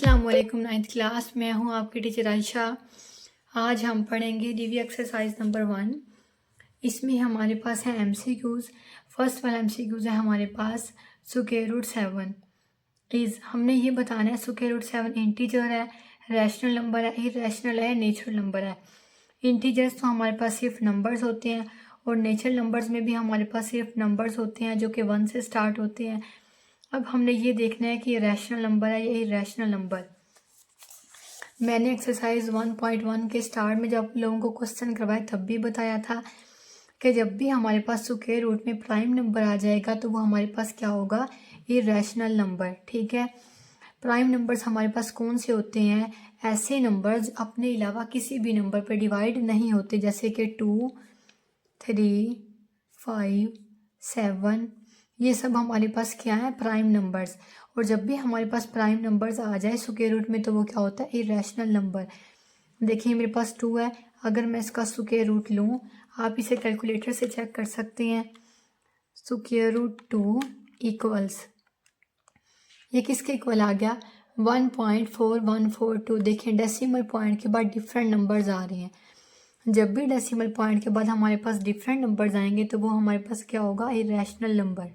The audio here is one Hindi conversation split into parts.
अस्सलाम वालेकुम। 9th क्लास में हूँ आपकी टीचर आयशा। आज हम पढ़ेंगे रिव्यू एक्सरसाइज नंबर 1। इसमें हमारे पास है MCQs। फर्स्ट वाला MCQs है हमारे पास स्क्वायर रूट 7 इज़, हमने ये बताना है स्क्वायर रूट 7 इंटीजर है, रैशनल नंबर है, इरेशनल है, नेचुरल नंबर है। इंटीजर्स तो हमारे पास सिर्फ नंबर्स होते हैं और नेचुरल नंबर्स में भी हमारे पास सिर्फ नंबर्स होते हैं जो कि 1 से स्टार्ट होते हैं। अब हमने ये देखना है कि ये रैशनल नंबर है या इरेशनल नंबर। मैंने एक्सरसाइज 1.1 के स्टार्ट में जब लोगों को क्वेश्चन करवाए तब भी बताया था कि जब भी हमारे पास स्क्वायर रूट में प्राइम नंबर आ जाएगा तो वो हमारे पास क्या होगा, इरेशनल नंबर। ठीक है, प्राइम नंबर्स हमारे पास कौन से होते हैं, ऐसे नंबर्स अपने अलावा किसी भी नंबर पर डिवाइड नहीं होते, जैसे कि 2, 3, 5, 7, ये सब हमारे पास क्या है, प्राइम नंबर्स। और जब भी हमारे पास प्राइम नंबर्स आ जाए स्क्वायर रूट में तो वो क्या होता है, इरेशनल नंबर। देखिए मेरे पास 2 है, अगर मैं इसका स्क्वायर रूट लूँ, आप इसे कैलकुलेटर से चेक कर सकते हैं। स्क्वायर रूट 2 इक्वल्स, ये किसके इक्वल आ गया, 1.4142। देखें डेसिमल पॉइंट के बाद डिफरेंट नंबर्स आ रहे हैं। जब भी डेसिमल पॉइंट के बाद हमारे पास डिफरेंट नंबर्स आएंगे तो वो हमारे पास क्या होगा, इरेशनल नंबर।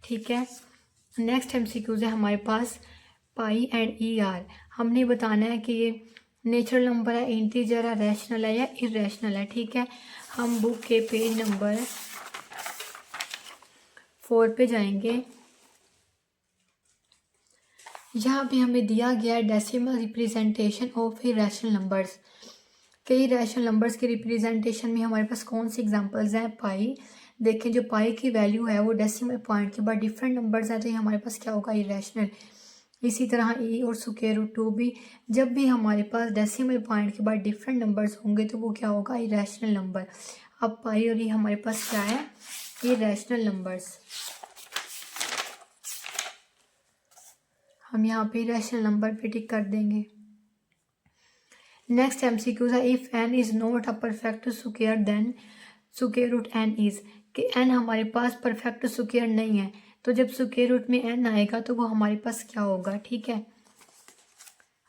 ठीक है, नेक्स्ट MCQs है हमारे पास पाई एंड ER। हमने बताना है कि ये नेचुरल नंबर है, इंटीजर है, रैशनल है या इरेशनल है। ठीक है, हम बुक के पेज नंबर 4 पे जाएंगे। यहाँ पे हमें दिया गया है decimal representation of irrational numbers. कई रैशनल नंबर्स के रिप्रेजेंटेशन में हमारे पास कौन सी एग्जांपल्स हैं, पाई। देखें जो पाई की वैल्यू है वो डेसिमल पॉइंट के बाद डिफरेंट नंबर्स हैं तो ये हमारे पास क्या होगा, इरेशनल। इसी तरह ई और स्क्वायर रूट 2 भी, जब भी हमारे पास डेसिमल पॉइंट के बाद डिफरेंट नंबर्स होंगे तो वो क्या होगा, इरेशनल नंबर। अब पाई और ये हमारे पास क्या है, इरेशनल नंबर्स। हम यहाँ पे इरेशनल नंबर पे टिक कर देंगे। नेक्स्ट MCQ है if n is not a perfect square then square root n is, कि n हमारे पास परफेक्ट स्क्वायर नहीं है तो जब स्क्वायर रूट में n आएगा तो वो हमारे पास क्या होगा। ठीक है,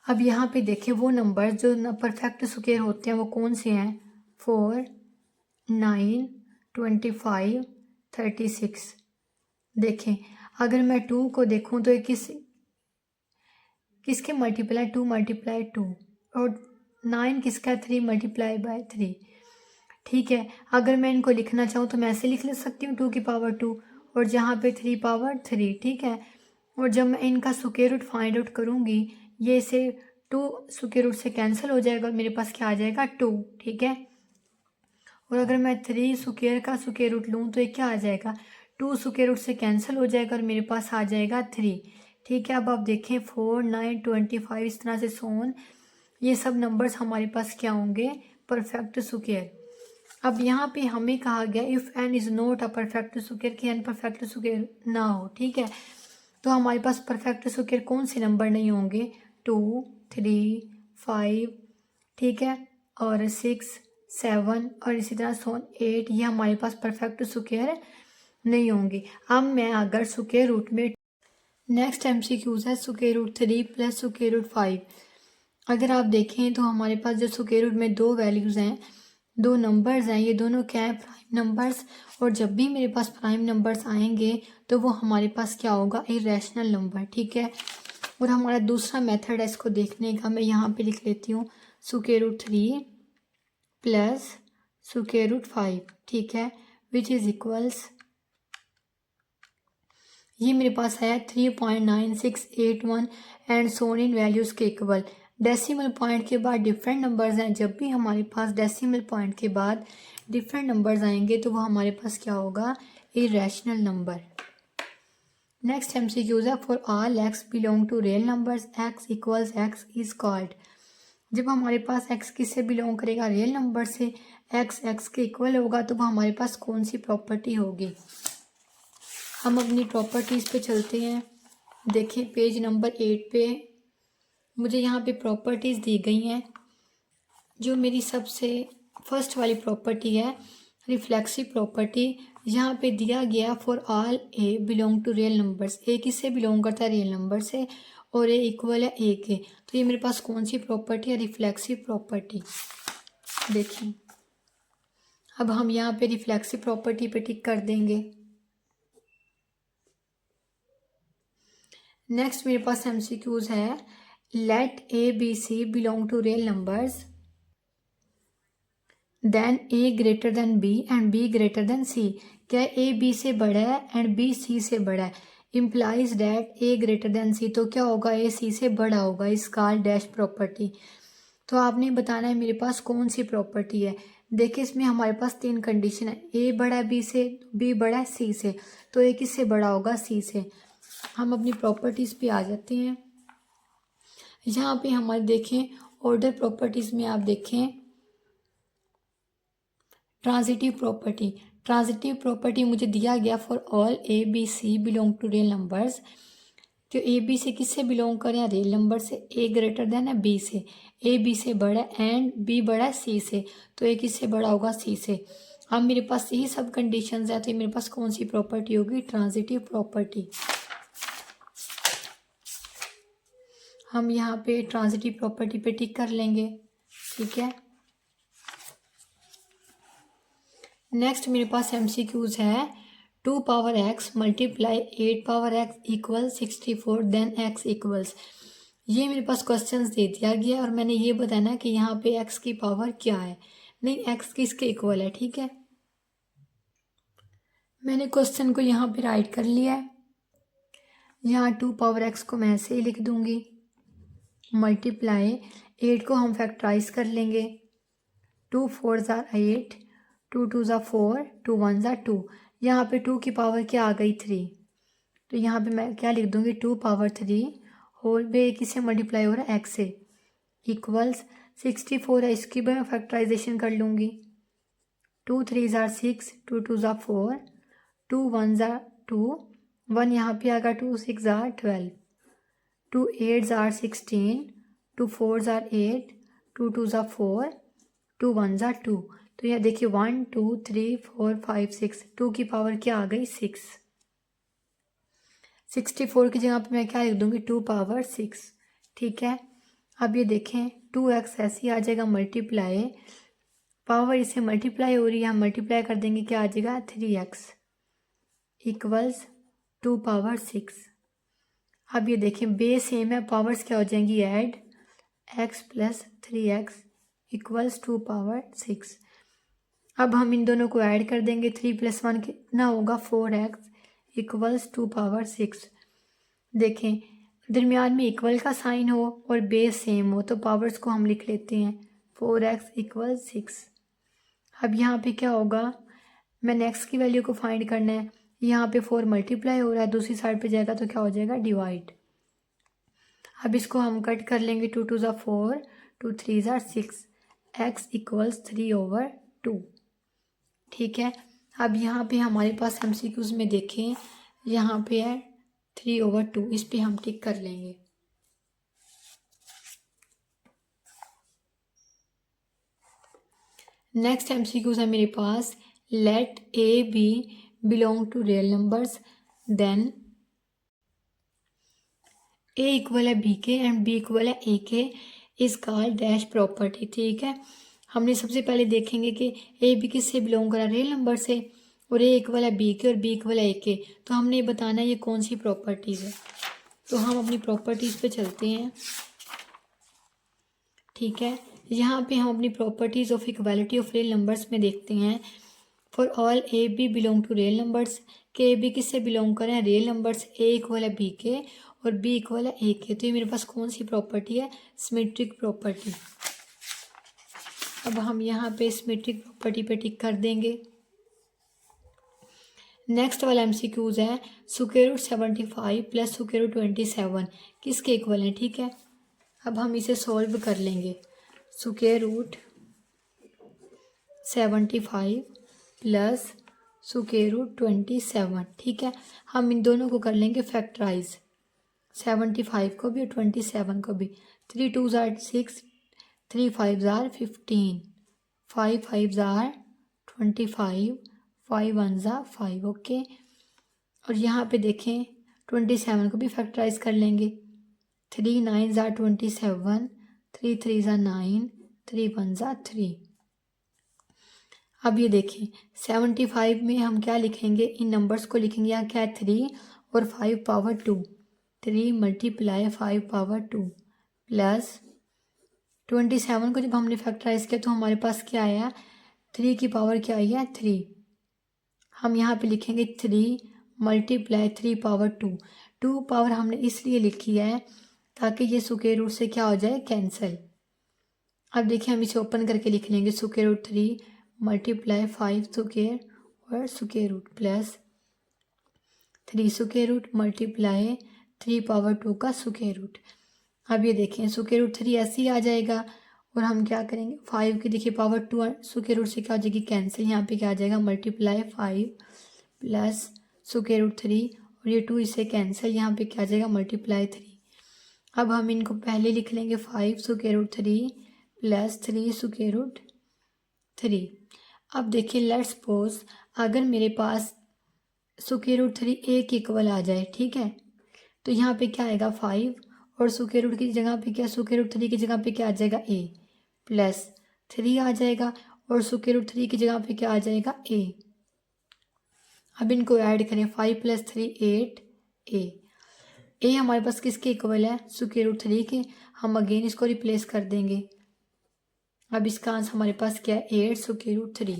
अब यहाँ पे देखें वो नंबर जो परफेक्ट स्क्वायर होते हैं वो कौन से हैं, 4, 9, 25, 36। देखें अगर मैं 2 को देखूँ तो ये किसके मल्टीप्लाई, 2 मल्टीप्लाई 2, और 9 किसका, 3 मल्टीप्लाई बाय 3। ठीक है, अगर मैं इनको लिखना चाहूँ तो मैं ऐसे लिख सकती हूँ 2 की पावर 2 और जहाँ पे 3 पावर 3। ठीक है, और जब मैं इनका स्क्वायर रूट फाइंड आउट करूँगी, ये से 2 स्क्वायर रूट से कैंसिल हो जाएगा और मेरे पास क्या आ जाएगा, 2। ठीक है, और अगर मैं 3 स्क्वायर का स्क्वायर रूट लूँ तो ये क्या आ जाएगा, 2 स्क्वायर रूट से कैंसिल हो जाएगा और मेरे पास आ जाएगा 3। ठीक है, अब आप देखें 4, 9, 25 इस तरह से सोन, ये सब नंबर्स हमारे पास क्या होंगे, परफेक्ट स्क्वायर। अब यहाँ पे हमें कहा गया if n is not a perfect square, कि n परफेक्ट स्क्वायर ना हो। ठीक है, तो हमारे पास परफेक्ट स्क्वायर कौन से नंबर नहीं होंगे, 2, 3, 5, ठीक है, और 6, 7 और इसी तरह 8, ये हमारे पास परफेक्ट स्क्वायर नहीं होंगे। अब मैं अगर स्क्वायर रूट में, नेक्स्ट MCQs है square root 3 plus square root 5। अगर आप देखें तो हमारे पास जो स्क्वायर रूट में दो वैल्यूज़ हैं, दो नंबर्स हैं, ये दोनों क्या है, प्राइम नंबर्स। और जब भी मेरे पास प्राइम नंबर्स आएंगे तो वो हमारे पास क्या होगा, इरेशनल नंबर। ठीक है, और हमारा दूसरा मेथड है इसको देखने का, मैं यहाँ पे लिख लेती हूँ square root 3 plus square root 5। ठीक है, विच इज़ इक्वल्स, ये मेरे पास है 3.9681 एंड सोन इन वैल्यूज़ के इक्वल। डेसिमल पॉइंट के बाद डिफरेंट नंबर्स हैं, जब भी हमारे पास डेसिमल पॉइंट के बाद डिफरेंट नंबर्स आएंगे तो वो हमारे पास क्या होगा, इरेशनल नंबर। नेक्स्ट MCQs है for all x belong to real numbers x equals x is called. जब हमारे पास x किससे बिलोंग करेगा, रियल नंबर से, x के इक्वल होगा तो वो हमारे पास कौन सी प्रॉपर्टी होगी। हम अपनी प्रॉपर्टीज़ पे चलते हैं। देखिए पेज नंबर 8 पे मुझे यहाँ पे प्रॉपर्टीज़ दी गई हैं। जो मेरी सबसे फर्स्ट वाली प्रॉपर्टी है, रिफ्लेक्सिव प्रॉपर्टी यहाँ पे दिया गया for all a belong to real numbers, a किससे बिलोंग करता है, रियल नंबर से, और ए इक्वल है ए के। तो ये मेरे पास कौन सी प्रॉपर्टी है, रिफ्लेक्सिव प्रॉपर्टी। देखिए अब हम यहाँ पे रिफ्लेक्सिव प्रॉपर्टी पे टिक कर देंगे। नेक्स्ट मेरे पास एमसीक्यूज है, let a B C belong to real numbers then a greater than b and b greater than c. क्या ए बी से बड़ा है एंड बी सी से बड़ा है, implies that a greater than c. तो क्या होगा, ए सी से बड़ा होगा, इस कॉल्ड डैश प्रॉपर्टी। तो आपने बताना है मेरे पास कौन सी प्रॉपर्टी है। देखिए इसमें हमारे पास 3 कंडीशन है, ए बड़ा है बी से, बी बड़ा है सी से, तो ए किससे बड़ा होगा, सी से। हम अपनी प्रॉपर्टीज़ पे आ जाते हैं। यहाँ पे हमारे देखें ऑर्डर प्रॉपर्टीज़ में आप देखें ट्रांजिटिव प्रॉपर्टी। ट्रांजिटिव प्रॉपर्टी मुझे दिया गया for all A B C belong to real numbers. तो ए बी से किससे बिलोंग करें, रियल नंबर से। ए ग्रेटर देन है बी से, ए बी से बड़ा है एंड बी बड़ा है सी से, तो ए किससे बड़ा होगा, सी से। अब मेरे पास यही सब कंडीशंस है, तो मेरे पास कौन सी प्रॉपर्टी होगी, ट्रांजिटिव प्रॉपर्टी। हम यहाँ पे ट्रांजिटिव प्रॉपर्टी पे टिक कर लेंगे, ठीक है। नेक्स्ट मेरे पास एमसीक्यूज है, 2 power x multiply 8 power x equal 64 then x equals. ये मेरे पास क्वेश्चंस दे दिया गया और मैंने ये बताना कि यहाँ पे एक्स की पावर क्या है, नहीं एक्स किसके इक्वल है, ठीक है। मैंने क्वेश्चन को यहाँ पे राइट कर लिया है। यहाँ 2 पावर एक्स को मैं ऐसे ही लिख दूंगी, मल्टीप्लाई 8 को हम फैक्टराइज कर लेंगे, 2 4 ज़ा 8, 2 2 ज़ा 4, 2 1 ज़ा 2। यहाँ पे 2 की पावर क्या आ गई, 3। तो यहाँ पे मैं क्या लिख दूंगी, 2 पावर 3 होल बे किससे मल्टीप्लाई हो रहा है, एक्स से, इक्वल्स 64 है, इसकी भी मैं फैक्टराइजेशन कर लूँगी, 2 3 ज़ा 6, 2 2 ज़ा 4, 2 1 ज़ा 2, 1 यहाँ पे आएगा, 2 6 ज़ा 12, 2 8 ज़ा 16, 2 4 ज़ा 8, 2 2 ज़ा 4, 2 1 ज़ा 2। तो यह देखिए 1 2 3 4 5 6, 2 की पावर क्या आ गई, 6। 64 की जगह पे मैं क्या लिख दूंगी, 2 पावर 6, ठीक है। अब ये देखें 2x ऐसे ही आ जाएगा, मल्टीप्लाई पावर इससे मल्टीप्लाई हो रही है, हम मल्टीप्लाई कर देंगे, क्या आ जाएगा, 3x इक्वल्स 2 पावर 6। अब ये देखें बेस सेम है, पावर्स क्या हो जाएंगी, add x plus 3x equals 2 power 6। अब हम इन दोनों को ऐड कर देंगे, 3 + 1 कितना होगा, 4x इक्वल्स 2 पावर 6। देखें दरमियान में इक्वल का साइन हो और बेस सेम हो, तो पावर्स को हम लिख लेते हैं, 4x इक्वल्स 6। अब यहाँ पे क्या होगा, मैंने x की वैल्यू को फाइंड करना है, यहाँ पे 4 मल्टीप्लाई हो रहा है, दूसरी साइड पे जाएगा तो क्या हो जाएगा, डिवाइड। अब इसको हम कट कर लेंगे, 2 2 ज़ा 4, 2 3 ज़ा 6, x इक्वल्स 3/2, ठीक है। अब यहाँ पे हमारे पास एमसीक्यूज में देखें, यहाँ पे है 3/2, इस पे हम टिक कर लेंगे। नेक्स्ट एमसीक्यूज है मेरे पास, let a B belong to real numbers then a equal है बी के एंड बी इक्वल है ए के इज कॉल्ड डैश प्रॉपर्टी, ठीक है। हमने सबसे पहले देखेंगे कि ए बी किससे बिलोंग करा, रियल नंबर से, और ए इक्वल है बी के और बी इक्वल है ए के। तो हमने ये बताना है ये कौन सी प्रॉपर्टीज़ है। तो हम अपनी प्रॉपर्टीज़ पे चलते हैं, ठीक है। यहाँ पे हम अपनी properties of equality of real numbers में देखते हैं, for all A B belong to real numbers, के ए बी किससे बिलोंग करें, रियल नंबर्स, ए इक्वल है बी के और बी इक्वल है ए के। तो ये मेरे पास कौन सी प्रॉपर्टी है, सिमेट्रिक प्रॉपर्टी। अब हम यहाँ पे सिमेट्रिक प्रॉपर्टी पे टिक कर देंगे। नेक्स्ट वाला एमसीक्यूज है, √75 प्लस √27 किसके इक्वल है, ठीक है। अब हम इसे सॉल्व कर लेंगे, √75 प्लस √27, ठीक है। हम इन दोनों को कर लेंगे फैक्टराइज, 75 को भी और 27 को भी। 3 2 ज़ा 6, 3 5 ज़ा 15, 5 5 ज़ा 25, 5 1 ज़ा 5, ओके। और यहाँ पे देखें 27 को भी फैक्टराइज कर लेंगे। 3 9 ज़ा 27, 3 3 ज़ा 9, 3 1 ज़ा 3। अब ये देखें 75 में हम क्या लिखेंगे, इन नंबर्स को लिखेंगे, यहाँ क्या है 3 और 5 पावर 2, 3 मल्टीप्लाई 5 पावर 2 प्लस 27 को जब हमने फैक्टराइज किया तो हमारे पास क्या आया, 3 की पावर क्या आई है 3। हम यहाँ पे लिखेंगे 3 मल्टीप्लाई 3 पावर 2। 2 पावर हमने इसलिए लिखी है ताकि ये स्क्वायर रूट से क्या हो जाए, कैंसिल। अब देखिए हम इसे ओपन करके लिख लेंगे, स्क्वायर रूट 3 मल्टीप्लाई 5 स्क्वायर और square root plus 3 square root multiply 3 power 2 का स्क्वायर रूट। अब ये देखें स्क्वायर रूट 3 ऐसे ही आ जाएगा और हम क्या करेंगे, 5 की देखिए पावर 2 स्क्वायर रूट से क्या हो जाएगी, कैंसिल। यहाँ पे क्या आ जाएगा, मल्टीप्लाई 5 प्लस स्क्वायर रूट 3 और ये 2 इससे कैंसिल, यहाँ पे क्या आ जाएगा, मल्टीप्लाई 3। अब हम इनको पहले लिख लेंगे 5 स्क्वायर रूट 3 प्लस 3 स्क्वायर रूट 3। अब देखिए लेट्स सपोज अगर मेरे पास स्क्वायर रूट 3 ए के इक्वल आ जाए, ठीक है, तो यहाँ पे क्या आएगा 5 और स्क्वायर रूट की जगह पे क्या, स्क्वायर रूट 3 की जगह पे क्या आ जाएगा ए प्लस 3 आ जाएगा और स्क्वायर रूट 3 की जगह पे क्या आ जाएगा ए। अब इनको ऐड करें, 5 प्लस 3 8 ए हमारे पास किसके इक्वल है, स्क्वायर रूट 3 के। हम अगेन इसको रिप्लेस कर देंगे। अब इसका आंसर हमारे पास क्या है, 8 स्क्वायर रूट 3।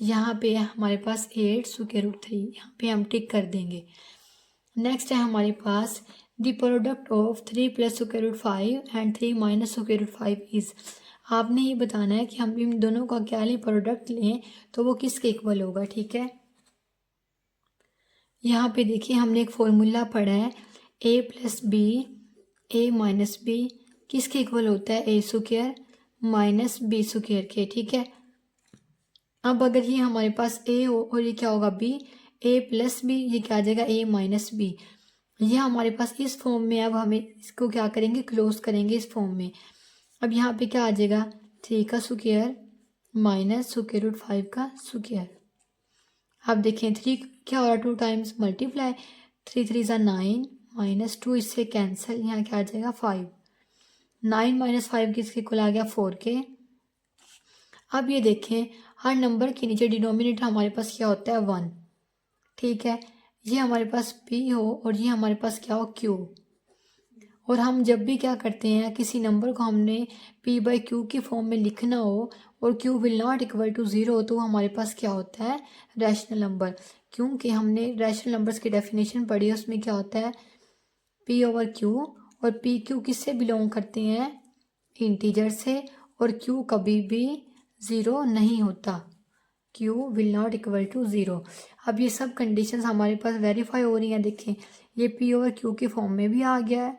यहाँ पे हमारे पास 8 स्क्वायर रूट 3, यहाँ पे हम टिक कर देंगे। नेक्स्ट है हमारे पास the product of 3 plus square root 5 and 3 minus square root 5 is. आपने ये बताना है कि हम इन दोनों का क्या लें, प्रोडक्ट लें तो वो किसके इक्वल होगा, ठीक है। यहाँ पे देखिए हमने एक फॉर्मूला पढ़ा है, a plus B A minus B किसके इक्वल होता है, A square minus B square के, ठीक है। अब अगर ये हमारे पास a हो और ये क्या होगा b, a प्लस बी, ये क्या आ जाएगा a माइनस बी। ये हमारे पास इस फॉर्म में, अब हमें इसको क्या करेंगे, क्लोज करेंगे इस फॉर्म में। अब यहाँ पे क्या आ जाएगा, 3 का स्क्वायर माइनस स्क्वायर रूट 5 का स्क्वायर। अब देखें 3 क्या हो रहा है, 2 टाइम्स मल्टीप्लाई, 3 3 ज़ा 9 माइनस 2 इससे कैंसिल, यहाँ क्या आ जाएगा 5। 9 माइनस 5 किसके इक्वल आ गया, 4 के। अब ये देखें हर नंबर के नीचे डिनोमिनेटर हमारे पास क्या होता है, 1, ठीक है। ये हमारे पास p हो और ये हमारे पास क्या हो, q। और हम जब भी क्या करते हैं, किसी नंबर को हमने p बाई q की फॉर्म में लिखना हो और q will not equal to 0 हो, तो हमारे पास क्या होता है, रैशनल नंबर। क्योंकि हमने रैशनल नंबर्स की डेफिनेशन पढ़ी है, उसमें क्या होता है, p ओवर q, और p q किससे बिलोंग करते हैं, इंटीजर से, और q कभी भी 0 नहीं होता, q will not equal to 0। अब ये सब कंडीशंस हमारे पास वेरीफाई हो रही हैं। देखें ये p ओवर q की फॉर्म में भी आ गया है,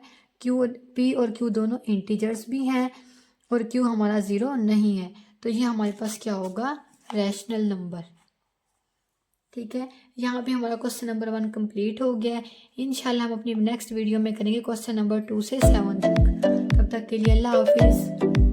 p और q दोनों इंटीजर्स भी हैं और q हमारा 0 नहीं है, तो ये हमारे पास क्या होगा, रैशनल नंबर, ठीक है। यहाँ पे हमारा क्वेश्चन नंबर 1 कंप्लीट हो गया है। इंशाल्लाह हम अपनी नेक्स्ट वीडियो में करेंगे क्वेश्चन नंबर 2 से 7 तक। तब तक के लिए अल्लाह हाफिज़।